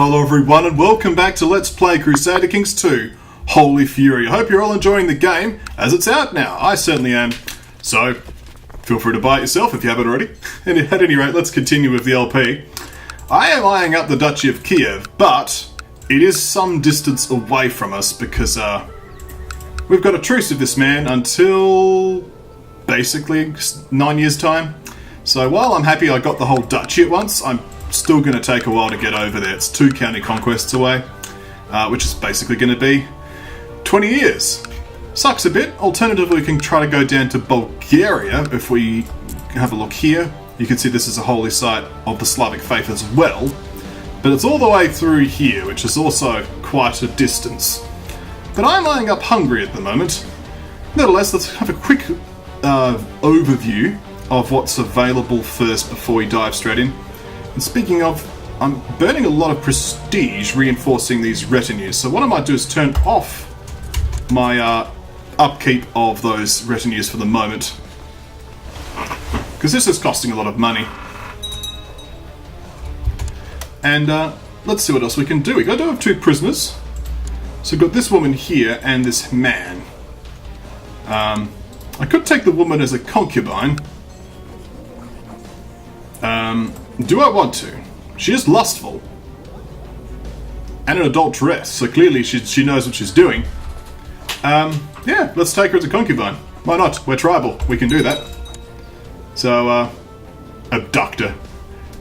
Hello everyone and welcome back to Let's Play Crusader Kings 2 Holy Fury. I hope you're all enjoying the game as it's out now. I certainly am. So, feel free to buy it yourself if you haven't already. And at any rate, let's continue with the LP. I am eyeing up the Duchy of Kiev, but it is some distance away from us because we've got a truce with this man until basically 9 years' time. So while I'm happy I got the whole duchy at once, I'm still going to take a while to get over there. It's 2 county conquests away, which is basically going to be 20 years. Sucks a bit. Alternatively, we can try to go down to Bulgaria. If we have a look here, you can see this is a holy site of the Slavic faith as well. But it's all the way through here, which is also quite a distance. But I'm eyeing up Hungary at the moment. Nevertheless, let's have a quick overview of what's available first before we dive straight in. And speaking of, I'm burning a lot of prestige reinforcing these retinues. So what I might do is turn off my upkeep of those retinues for the moment, because this is costing a lot of money. And let's see what else we can do. We do have 2 prisoners. So we've got this woman here and this man. I could take the woman as a concubine. Do I want to? She is lustful. And an adulteress, so clearly she knows what she's doing. Yeah, let's take her as a concubine. Why not? We're tribal. We can do that. So, abduct her.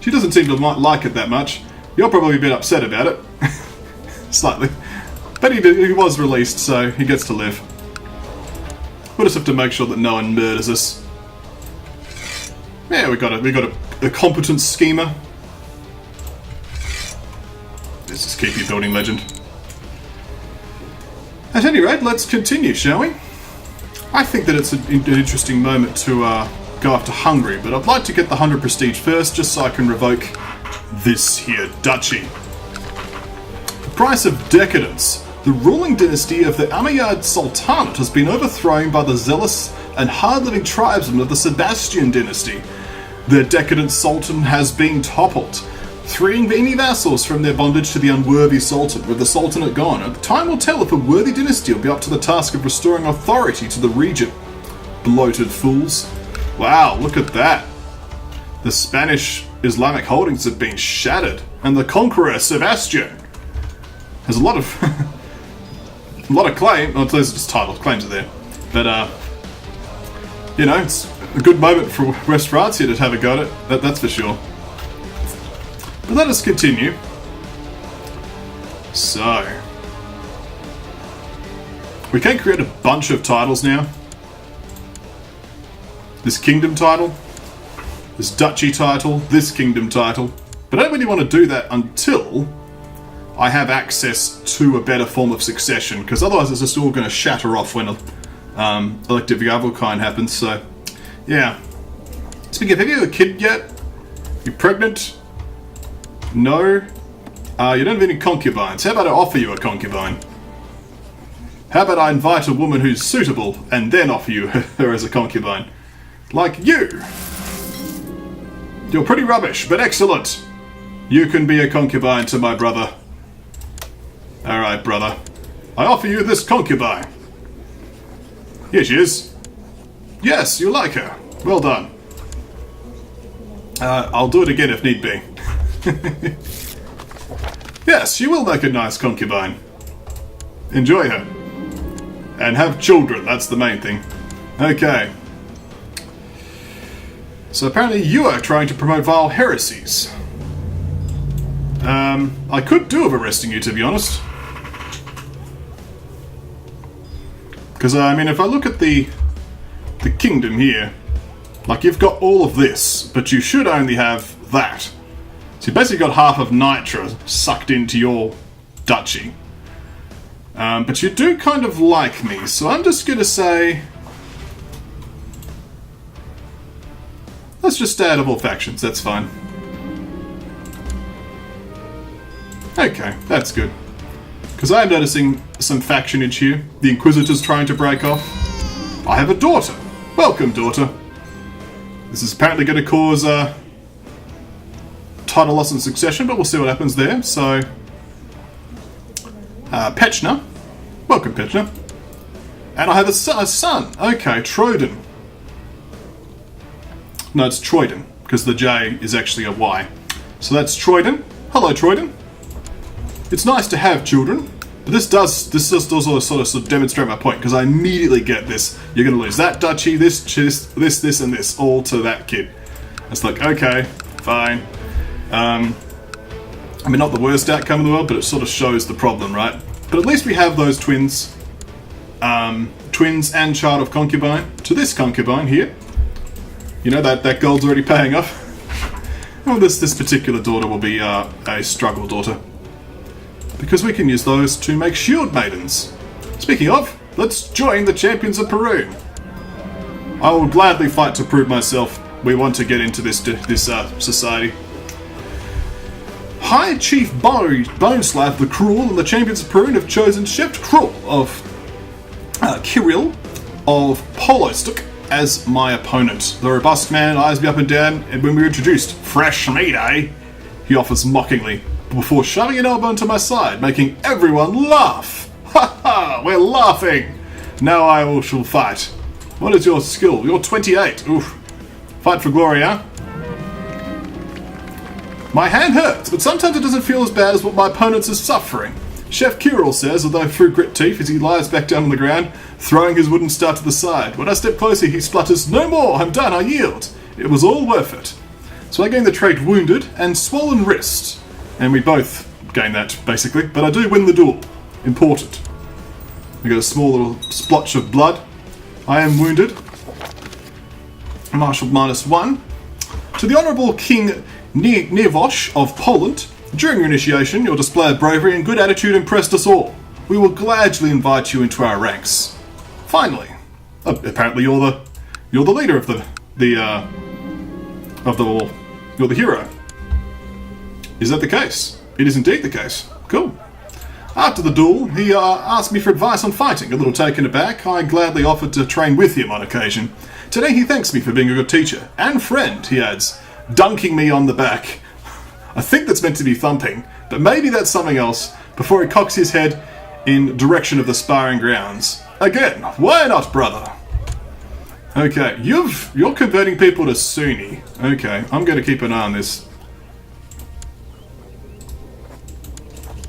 She doesn't seem to like it that much. You're probably a bit upset about it. Slightly. But he was released, so he gets to live. We'll just have to make sure that no one murders us. Yeah, we got a competent schemer. Let's just keep you building legend. At any rate, let's continue, shall we? I think that it's an interesting moment to go after Hungary, but I'd like to get the 100 prestige first, just so I can revoke this here duchy. The price of decadence. The ruling dynasty of the Umayyad Sultanate has been overthrown by the zealous and hard-living tribesmen of the Sebastian dynasty. Their decadent sultan has been toppled, freeing any vassals from their bondage to the unworthy sultan. With the sultanate gone, time will tell if a worthy dynasty will be up to the task of restoring authority to the region. Bloated fools. Wow, look at that. The Spanish Islamic holdings have been shattered, and the conqueror Sebastian has a lot of claim. Oh, those are just titles. Claims are there, but you know, it's a good moment for West France here to have a go at it. That's for sure. But let us continue. So, we can create a bunch of titles now. This kingdom title, this duchy title, this kingdom title. But I don't really want to do that until I have access to a better form of succession, because otherwise it's just all going to shatter off when elective Gavelkind happens. So, yeah. Speaking of, have you a kid yet? You pregnant? No? You don't have any concubines. How about I offer you a concubine? How about I invite a woman who's suitable and then offer you her as a concubine? Like you! You're pretty rubbish, but excellent! You can be a concubine to my brother. Alright, brother. I offer you this concubine. Here she is. Yes, you like her. Well done. I'll do it again if need be. Yes, you will make a nice concubine. Enjoy her. And have children, that's the main thing. Okay. So apparently you are trying to promote vile heresies. I could do with arresting you, to be honest. Because, I mean, if I look at the kingdom here, like, you've got all of this, but you should only have that. So you basically got half of Nitra sucked into your duchy. But you do kind of like me, so I'm just going to say, let's just stay out of all factions, that's fine. Okay, that's good. Because I am noticing some factionage here. The Inquisitor's trying to break off. I have a daughter. Welcome, daughter. This is apparently going to cause title loss and succession, but we'll see what happens there. So Petchner. Welcome, Petchner. And I have a son. Okay, Troden. No, it's Troyden, because the J is actually a Y. So that's Troyden. Hello, Troyden. It's nice to have children, but this does also sort of demonstrate my point, because I immediately get this. You're going to lose that duchy, this, and this, all to that kid. It's like, okay, fine. I mean, not the worst outcome in the world, but it sort of shows the problem, right? But at least we have those twins. Twins and child of concubine to this concubine here. You know, that gold's already paying off. Well, this particular daughter will be a struggle daughter, because we can use those to make shield maidens. Speaking of, let's join the champions of Peru. I will gladly fight to prove myself. We want to get into this society. High Chief Boneslav the Cruel and the champions of Peru have chosen Chef Krull of Kirill of Polostuk as my opponent. The robust man eyes me up and down, and when we're introduced, fresh meat, eh? He offers mockingly, before shoving an elbow into my side, making everyone laugh. Ha ha! We're laughing! Now I shall fight. What is your skill? You're 28. Oof. Fight for glory, huh? My hand hurts, but sometimes it doesn't feel as bad as what my opponent's is suffering. Chef Kirill says, although through grit teeth, as he lies back down on the ground, throwing his wooden star to the side. When I step closer, he splutters, "No more! I'm done! I yield! It was all worth it." So I gain the trait Wounded and Swollen Wrist. And we both gain that, basically. But I do win the duel. Important. We got a small little splotch of blood. I am wounded. Marshal -1. To the Honourable King Niewosz of Poland, during your initiation, your display of bravery and good attitude impressed us all. We will gladly invite you into our ranks. Finally, apparently you're the leader of the war. You're the hero. Is that the case? It is indeed the case. Cool. After the duel, he asked me for advice on fighting. A little taken aback, I gladly offered to train with him on occasion. Today he thanks me for being a good teacher and friend, he adds, dunking me on the back. I think that's meant to be thumping, but maybe that's something else, before he cocks his head in direction of the sparring grounds. Again, why not, brother? Okay, you're converting people to Sunni. Okay, I'm going to keep an eye on this.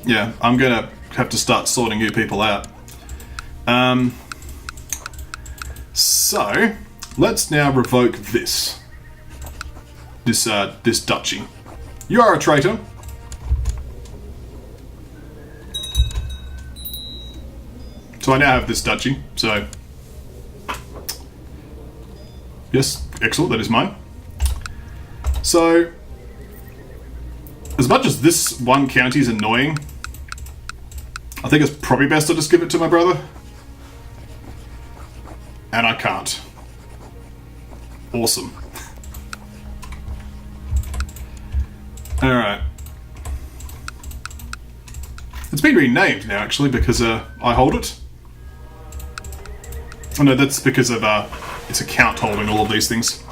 Yeah, I'm going to have to start sorting you people out. So, let's now revoke this duchy. You are a traitor. So I now have this duchy, so... Yes, excellent, that is mine. So, as much as this one county is annoying, I think it's probably best to just give it to my brother. And I can't. Awesome. Alright. It's been renamed now, actually, because I hold it. Oh no, that's because of its account holding all of these things.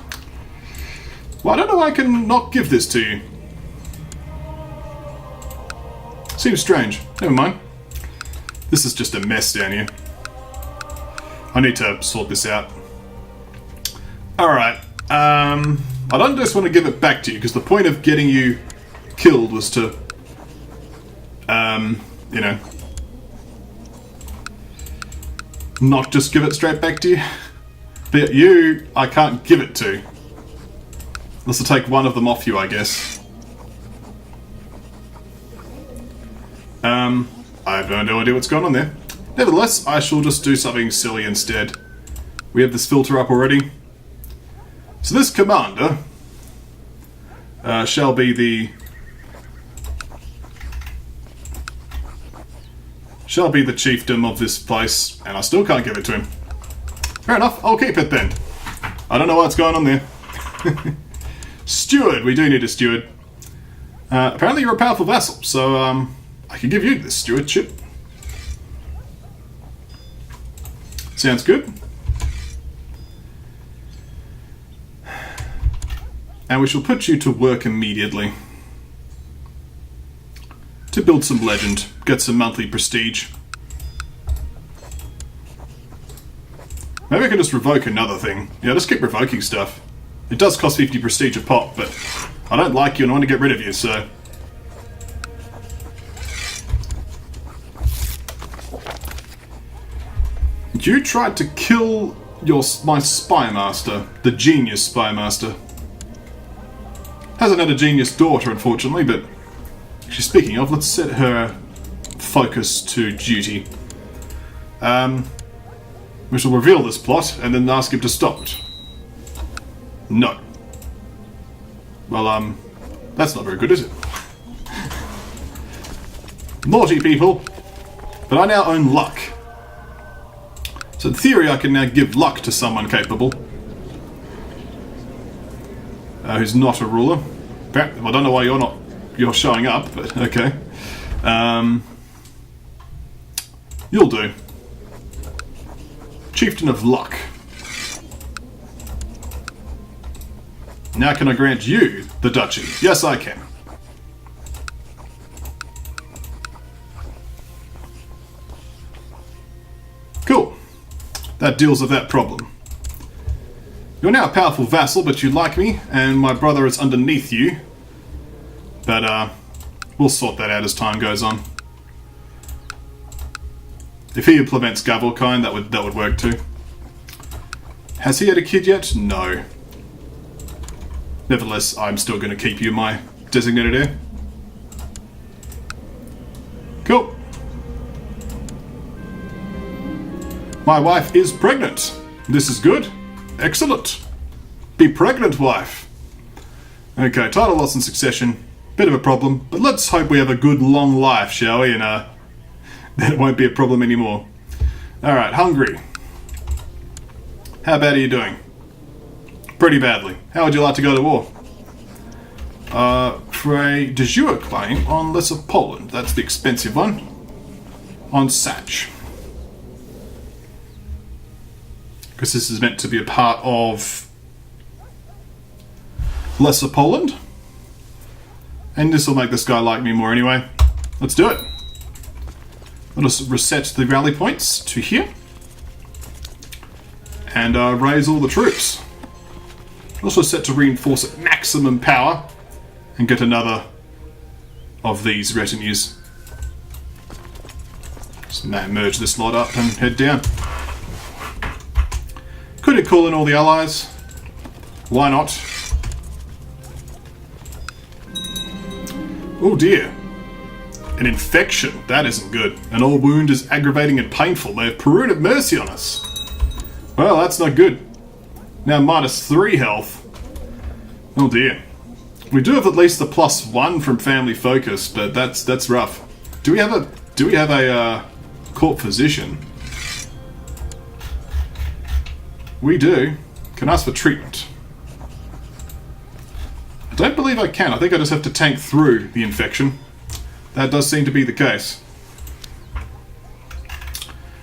Well, I don't know why I can not give this to you. Seems strange. Never mind. This is just a mess down here. I need to sort this out. Alright. I don't just want to give it back to you, because the point of getting you killed was to, you know, not just give it straight back to you. But you, I can't give it to. Unless I take one of them off you, I guess. I have no idea what's going on there. Nevertheless, I shall just do something silly instead. We have this filter up already. So this commander shall be the chiefdom of this place, and I still can't give it to him. Fair enough, I'll keep it then. I don't know what's going on there. Steward, we do need a steward. Apparently you're a powerful vassal, so I can give you this stewardship. Sounds good. And we shall put you to work immediately. to build some legend, get some monthly prestige. Maybe I can just revoke another thing. Yeah, just keep revoking stuff. It does cost 50 prestige a pop, but I don't like you and I want to get rid of you, so... You tried to kill my spy master, the genius spy master. Hasn't had a genius daughter, unfortunately, but actually, speaking of, let's set her focus to duty. We shall reveal this plot and then ask him to stop it. No. Well, that's not very good, is it? Naughty people. But I now own luck. So in theory, I can now give luck to someone capable. Who's not a ruler. Well, I don't know why you're showing up, but okay. You'll do. Chieftain of Luck. Now can I grant you the duchy? Yes, I can. Cool. That deals with that problem. You're now a powerful vassal, but you like me, and my brother is underneath you. But, we'll sort that out as time goes on. If he implements Gavelkind, that would work too. Has he had a kid yet? No. Nevertheless, I'm still going to keep you my designated heir. Cool. My wife is pregnant. This is good. Excellent. Be pregnant, wife. Okay, title loss and succession. Bit of a problem, but let's hope we have a good long life, shall we? And then it won't be a problem anymore. Alright, Hungary. How bad are you doing? Pretty badly. How would you like to go to war? For a de jure claim on Lesser Poland. That's the expensive one. On Satch. Because this is meant to be a part of Lesser Poland. And this will make this guy like me more anyway. Let's do it. I'll just reset the rally points to here. And raise all the troops. Also set to reinforce at maximum power. And get another of these retinues. Just merge this lot up and head down. Could it call in all the allies? Why not? Oh dear. An infection. That isn't good. An old wound is aggravating and painful. They have Perun at mercy on us. Well, that's not good. Now -3 health. Oh dear. We do have at least the +1 from family focus, but that's rough. Do we have a court physician? We do. Can ask for treatment. I don't believe I can. I think I just have to tank through the infection. That does seem to be the case.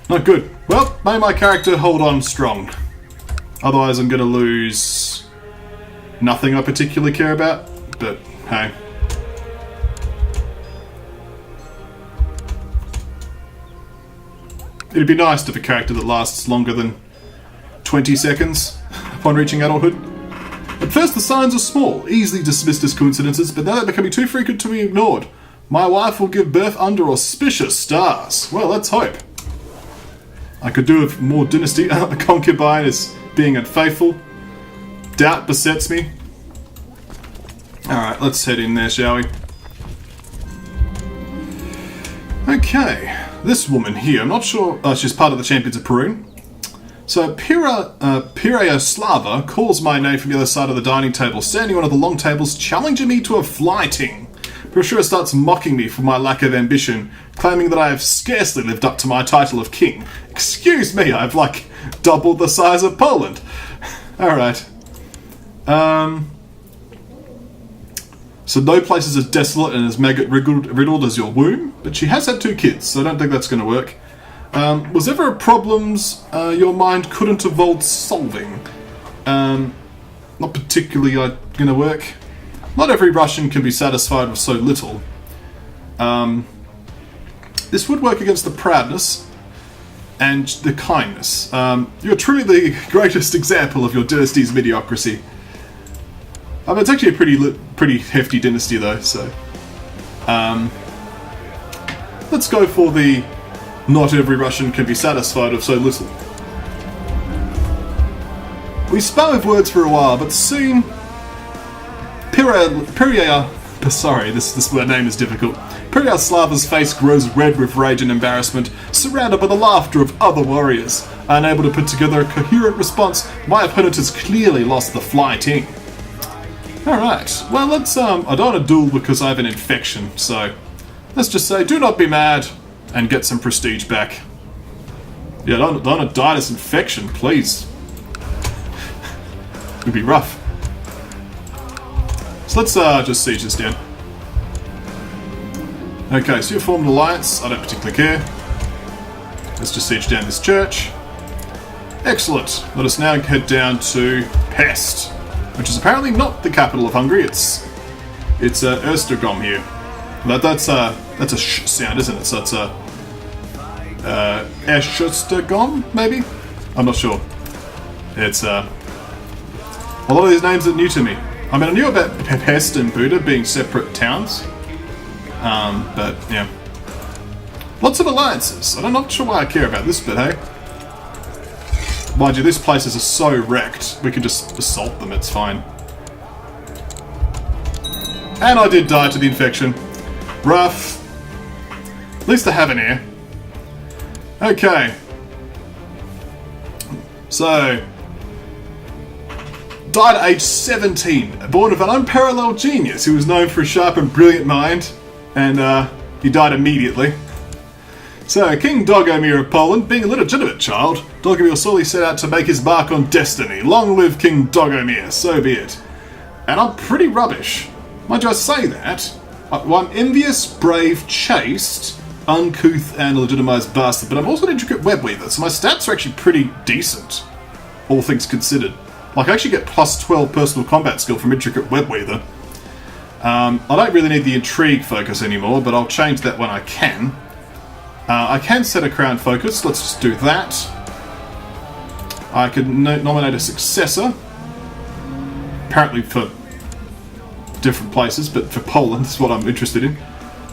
Not good. Well, may my character hold on strong. Otherwise I'm going to lose nothing I particularly care about. But, hey. It'd be nice to have a character that lasts longer than 20 seconds upon reaching adulthood. At first the signs are small, easily dismissed as coincidences, but now they're becoming too frequent to be ignored. My wife will give birth under auspicious stars. Well, let's hope. I could do with more dynasty. A concubine is being unfaithful. Doubt besets me. Alright, let's head in there, shall we? Okay, this woman here, I'm not sure... she's part of the Champions of Perun. So, Pireoslava calls my name from the other side of the dining table, standing on one of the long tables, challenging me to a fighting. Pirashura starts mocking me for my lack of ambition, claiming that I have scarcely lived up to my title of king. Excuse me, I've, like, doubled the size of Poland. Alright. So no place is as desolate and as maggot-riddled as your womb, but she has had 2 kids, so I don't think that's going to work. Was ever a problems your mind couldn't avoid solving? Not particularly going to work. Not every Russian can be satisfied with so little. This would work against the proudness and the kindness. You're truly the greatest example of your dynasty's mediocrity. It's actually a pretty hefty dynasty though, so... let's go for the not every Russian can be satisfied of so little. We spat with words for a while, but soon... Sorry, this name is difficult. Peryaslava's face grows red with rage and embarrassment, surrounded by the laughter of other warriors. Unable to put together a coherent response, my opponent has clearly lost the fighting. Alright, well let's, I don't want to duel because I have an infection, so let's just say do not be mad and get some prestige back. Yeah, don't want to die of this infection, please. It would be rough. So let's just siege this down. Okay, so you formed an alliance. I don't particularly care. Let's just siege down this church. Excellent. Let us now head down to Pest, which is apparently not the capital of Hungary. It's Östergom here. That's a sh sound, isn't it? So it's a Östergom, maybe? I'm not sure. It's a lot of these names are new to me. I mean, I knew about Pest and Buda being separate towns, but yeah. Lots of alliances. I'm not sure why I care about this, but hey. Mind you, these places are so wrecked, we can just assault them, it's fine. And I did die to the infection. Rough. At least I have an ear. Okay. So... died at age 17, born of an unparalleled genius who was known for a sharp and brilliant mind, and he died immediately. So, King Dogomir of Poland, being a legitimate child, Dogomir sorely set out to make his mark on destiny. Long live King Dogomir, so be it. And I'm pretty rubbish. Mind you, I say that. I'm envious, brave, chaste, uncouth, and legitimised bastard, but I'm also an intricate web weaver, so my stats are actually pretty decent, all things considered. Like, I actually get plus 12 personal combat skill from Intricate Web Weaver. I don't really need the Intrigue focus anymore, but I'll change that when I can. I can set a Crown focus, let's just do that. I could nominate a successor. Apparently for different places, but for Poland is what I'm interested in.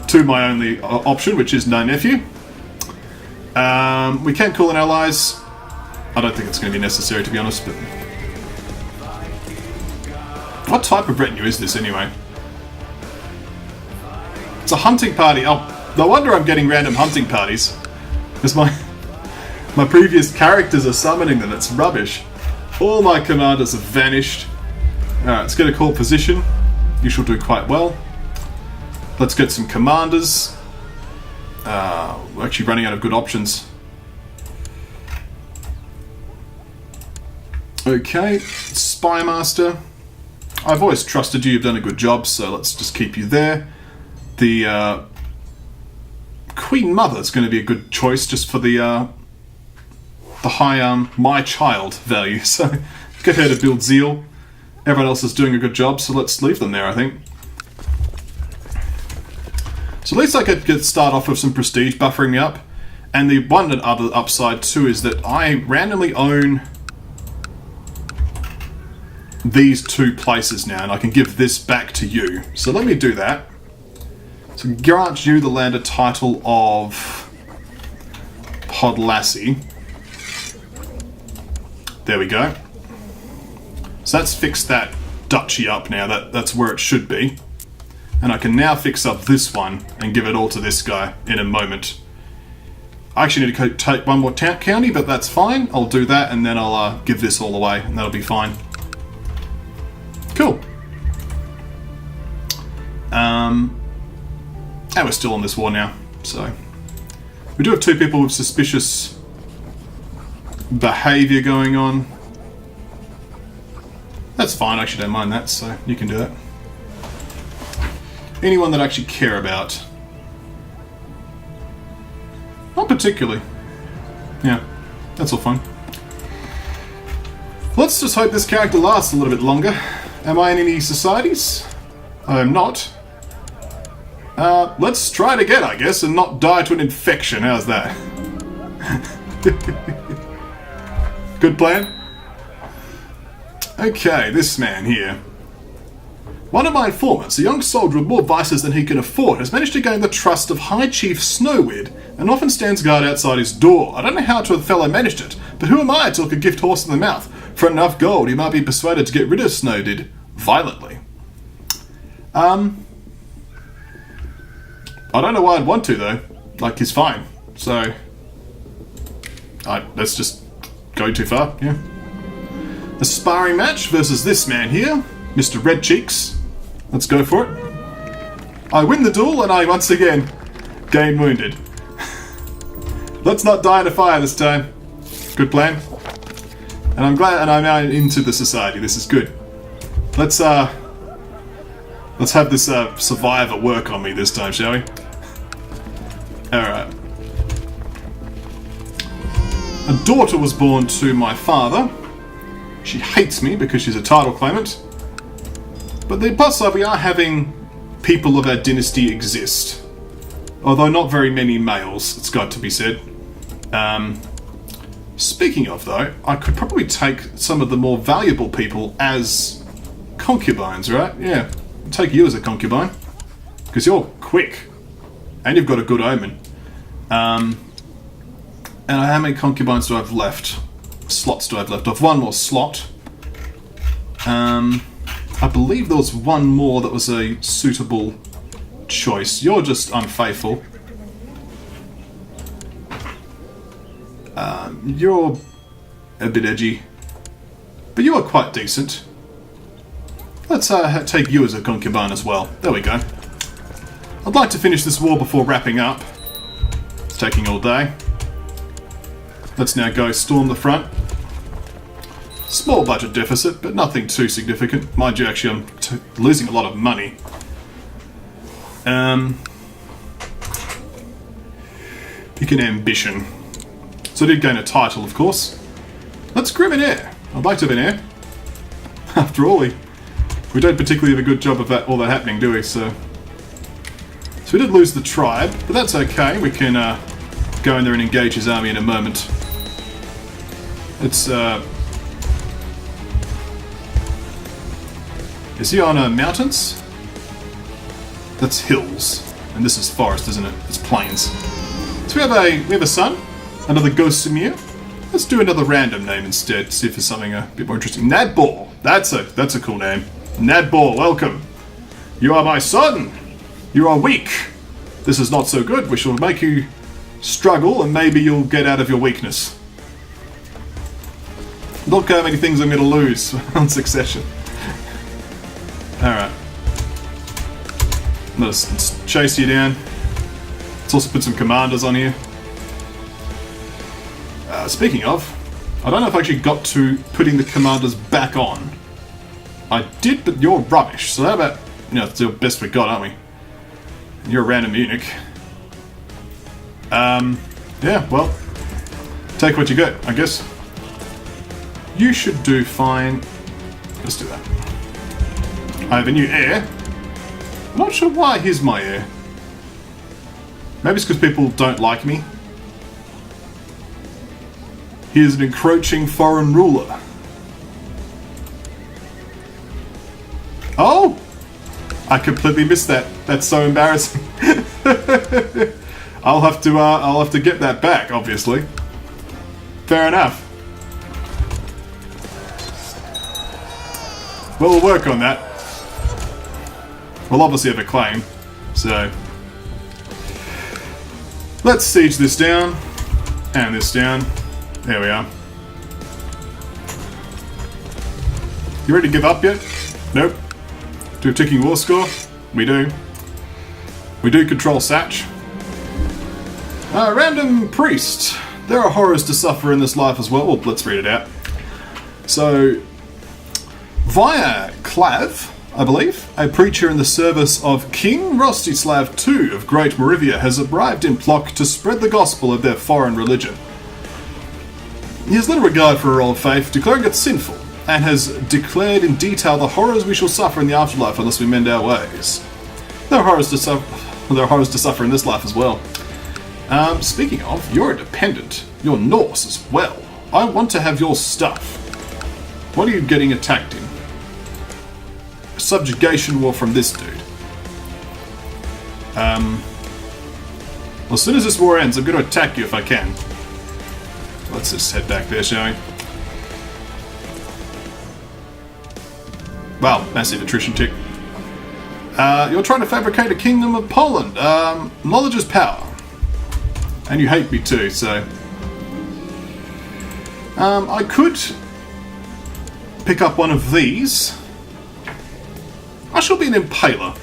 To my only option, which is no nephew. We can call in allies. I don't think it's going to be necessary, to be honest, but... what type of retinue is this, anyway? It's a hunting party. Oh, no wonder I'm getting random hunting parties. Because my previous characters are summoning them. It's rubbish. All my commanders have vanished. Alright, let's get a call position. You shall do quite well. Let's get some commanders. We're actually running out of good options. Okay, Spy Master. I've always trusted you, you've done a good job, so let's just keep you there. The Queen Mother is going to be a good choice just for the high my child value, so get her to build zeal. Everyone else is doing a good job, so let's leave them there, I think. So at least I could start off with some prestige buffering me up, and the one other upside too is that I randomly own these two places now, and I can give this back to you. So let me do that. So grant you the lander title of Podlassie. There we go. So that's fixed that duchy up now. That's where it should be. And I can now fix up this one and give it all to this guy in a moment. I actually need to take one more county, but that's fine. I'll do that, and then I'll give this all away, and that'll be fine. Cool. And we're still on this war now, so... we do have two people with suspicious behaviour going on. That's fine, I actually don't mind that, so you can do that. Anyone that I actually care about? Not particularly. Yeah, that's all fine. Let's just hope this character lasts a little bit longer. Am I in any societies? I am not. Let's try it again, I guess, and not die to an infection. How's that? Good plan? Okay, this man here. One of my informants, a young soldier with more vices than he can afford, has managed to gain the trust of High Chief Snowweird and often stands guard outside his door. I don't know how the fellow managed it, but who am I to look a gift horse in the mouth? For enough gold, he might be persuaded to get rid of Snowweird violently. I don't know why I'd want to, though. Like, he's fine. So, let's just go too far, yeah. A sparring match versus this man here, Mr. Red Cheeks. Let's go for it. I win the duel and I once again gain wounded. Let's not die in a fire this time. Good plan. And I'm glad, and I'm now into the society. This is good. Let's have this survivor work on me this time, shall we? Alright. A daughter was born to my father. She hates me because she's a title claimant. But the plus side, we are having people of our dynasty exist. Although not very many males, it's got to be said. Speaking of, though, I could probably take some of the more valuable people as concubines, right? Yeah, I'll take you as a concubine. Because you're quick. And you've got a good omen. And how many concubines do I have left? Slots do I have left? I have one more slot. I believe there was one more that was a suitable choice. You're just unfaithful. You're a bit edgy. But you are quite decent. Let's take you as a concubine as well. There we go. I'd like to finish this war before wrapping up. It's taking all day. Let's now go storm the front. Small budget deficit, but nothing too significant. Mind you, actually, I'm losing a lot of money. Pick an ambition. So I did gain a title, of course. Let's grab an heir. I'd like to have an heir. After all, we don't particularly have a good job of all that happening, do we? So we did lose the tribe, but that's okay. We can go in there and engage his army in a moment. It's is he on mountains? That's hills, and this is forest, isn't it? It's plains. So we have a son, another Gosimir. Let's do another random name instead. See if there's something a bit more interesting. Nadball. That's a cool name. Nadball, welcome. You are my son. You are weak. This is not so good. We shall make you struggle, and maybe you'll get out of your weakness. Look how many things I'm going to lose on succession. Alright. Let's chase you down. Let's also put some commanders on here. Speaking of, I don't know if I actually got to putting the commanders back on. I did, but you're rubbish. So how about, it's the best we got, aren't we? You're a random eunuch. Yeah, well, take what you get, I guess. You should do fine. Let's do that. I have a new heir. I'm not sure why he's my heir. Maybe it's because people don't like me. He is an encroaching foreign ruler. Oh! I completely missed that. That's so embarrassing. I'll have to get that back, obviously. Fair enough. Well, we'll work on that. We'll obviously have a claim, so let's siege this down and this down. There we are. You ready to give up yet? Nope. Do a ticking war score? We do. We do control Satch. Random priest. There are horrors to suffer in this life as well. Well, let's read it out. So, via Clav, I believe, a preacher in the service of King Rostislav II of Great Moravia has arrived in Plock to spread the gospel of their foreign religion. He has little regard for our old faith, declaring it sinful, and has declared in detail the horrors we shall suffer in the afterlife unless we mend our ways. No horrors to suffer. There are horrors to suffer in this life as well. Speaking of, you're a dependent. You're Norse as well. I want to have your stuff. What are you getting attacked in? A subjugation war from this dude. Well, as soon as this war ends, I'm going to attack you if I can. Let's just head back there, shall we? Wow, massive attrition tick. You're trying to fabricate a kingdom of Poland. Knowledge is power. And you hate me too, so... I could pick up one of these. I shall be an impaler,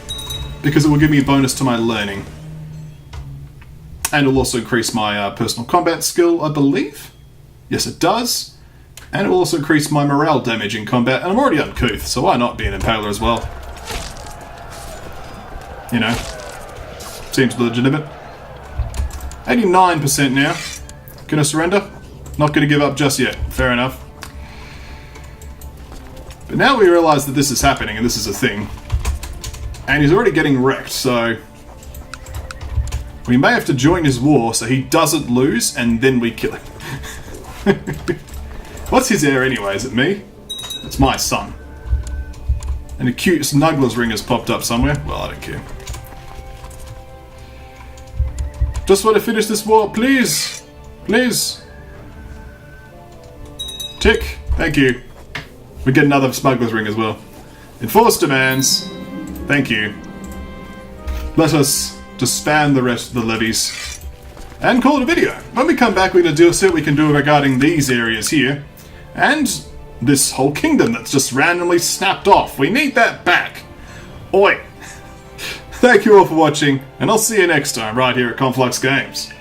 because it will give me a bonus to my learning. And it will also increase my personal combat skill, I believe. Yes, it does. And it will also increase my morale damage in combat, and I'm already uncouth, so why not be an impaler as well? You know, seems legitimate. 89% now. Gonna surrender? Not gonna give up just yet. Fair enough. But now we realise that this is happening, and this is a thing. And he's already getting wrecked, so... we may have to join his war so he doesn't lose, and then we kill him. What's his heir anyway? Is it me? It's my son. And a cute Snuggler's ring has popped up somewhere. Well, I don't care. Just want to finish this war, please! Please! Tick! Thank you. We get another Smuggler's ring as well. Enforce demands. Thank you. Let us disband the rest of the levies. And call it a video. When we come back, we're going to see what we can do regarding these areas here. And this whole kingdom that's just randomly snapped off. We need that back. Oi! Thank you all for watching, and I'll see you next time right here at KonfluxGames.